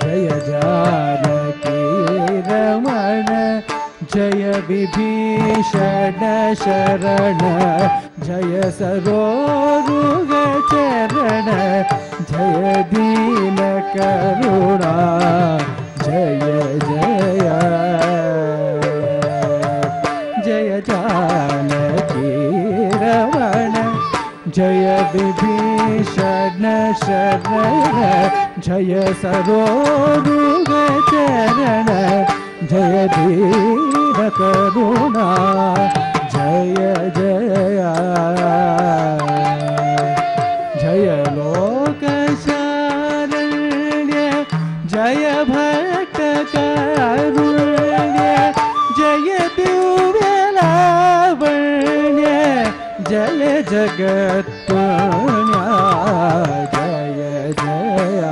जय जानकी रमण जय विभीषण शरण जय सरोरुग चरण जय दीन करुणा जय जय जय जानकी रमण जय विभीषण शरण जय सरोरुग चरण जय दीन करुणा जय जय जय लोक शरण्य जय भक्त कारुण्य जय दिव्य लावण्य जय जगत पुण्य जय जय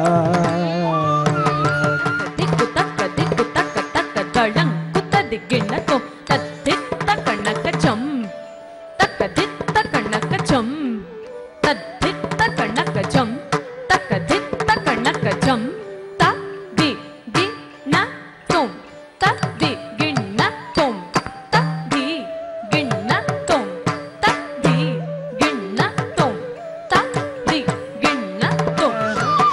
गिण्णतो तद्धित्त कणकचम तक्कधित्त कणकचम तद्धित्त कणकचम तक्कधित्त कणकचम तद्दि गिण्णतोम तद्दि गिण्णतोम तद्दि गिण्णतोम तद्दि गिण्णतोम तद्दि गिण्णतोम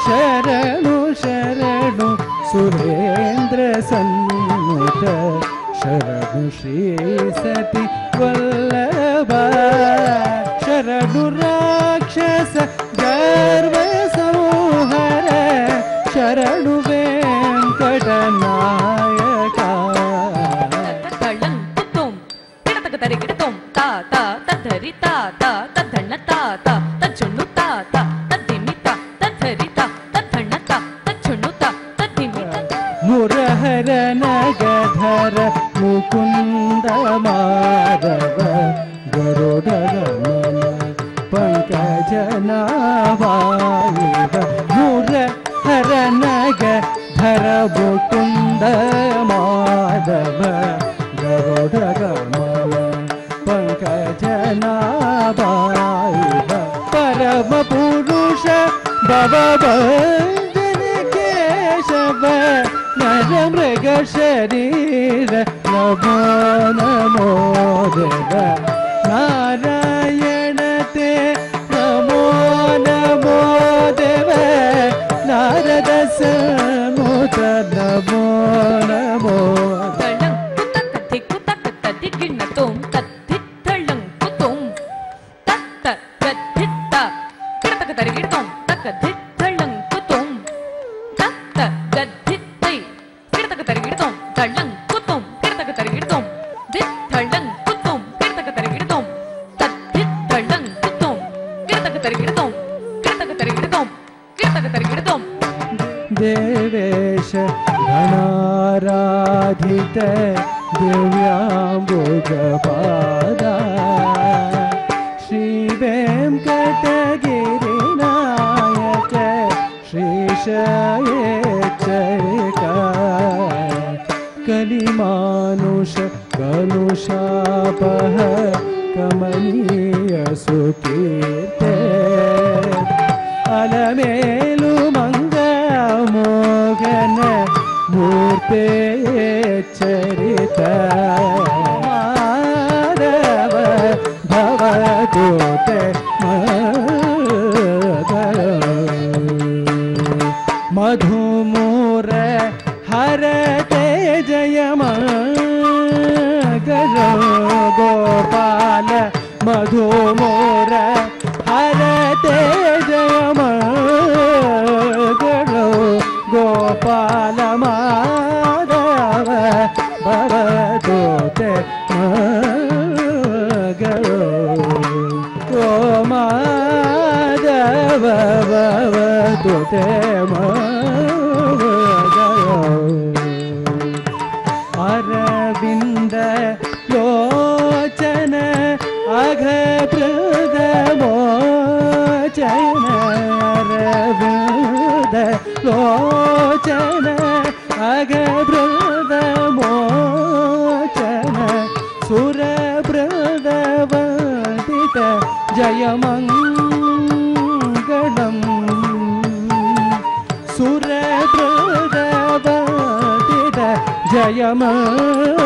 शरणु शरणु सुरेन्द्र सन्नुत शरणु श्री सती वल्लभ शरणु राक्षस गर्व संहर शरणु वेंकट नायक तळंकुतोम तिडतक तरिगिडतोम ता ता तद्धरि ता ता तद्धಣ್ಣ ता ता तज्जुण्णु ता ता तद्धिमि ता तद्धरि ता तद्धಣ್ಣ ता तज्जुण्णु ता तद्धिमि ता मुरहर नगधर मुकुंद माधव गरुड़ गमन पंकज नाभाग मुरहर नगधर मुकुंद माधव गरुड़ गमन पंकज नाभाग परम पुरुष भवभंजन केशव नर मृग शरीर नमो नमो देव नारायण ते नमो नमो देव नारद समुत नमो नमो गिण्णतोम तद्धित्तळंकुतोम तत्त गद्धित्त किडतक तरिगिडतोम तक्कधित्तळंकुतोम तत्त गद्धित्तै किडतक तरिगिडतोम तळंकुतोम किडतक तरिगिडतोम दित्तळंकुतोम किडतक तरिगिडतोम तद्धित्तळंकुतोम किडतक तरिगिडतोम किडतक तरिगिडतोम किडतक तरिगिडतोम देवेश घनाराधित दिव्यांबुजपादा श्री वेंकटगिरिनायक श्रीशयेच्चरिका कलिमानुष कलुषापह कमनीय सुकीर्ते अलमेलु मंगमोहन मूर्ते चरित माधव भवतुते मधुमूर हरते जय मंगल गोपाल मधुमूर हरते जय मंगल गोपाल माधव भवतुते मंगल गो माधव भवतुते अरविंद लोचन अघ प्रद मोचन अरविंद लोचन अघ प्रद मोचन सुर प्रद वंदित जय मंगलम सुर प्रद जय मंगल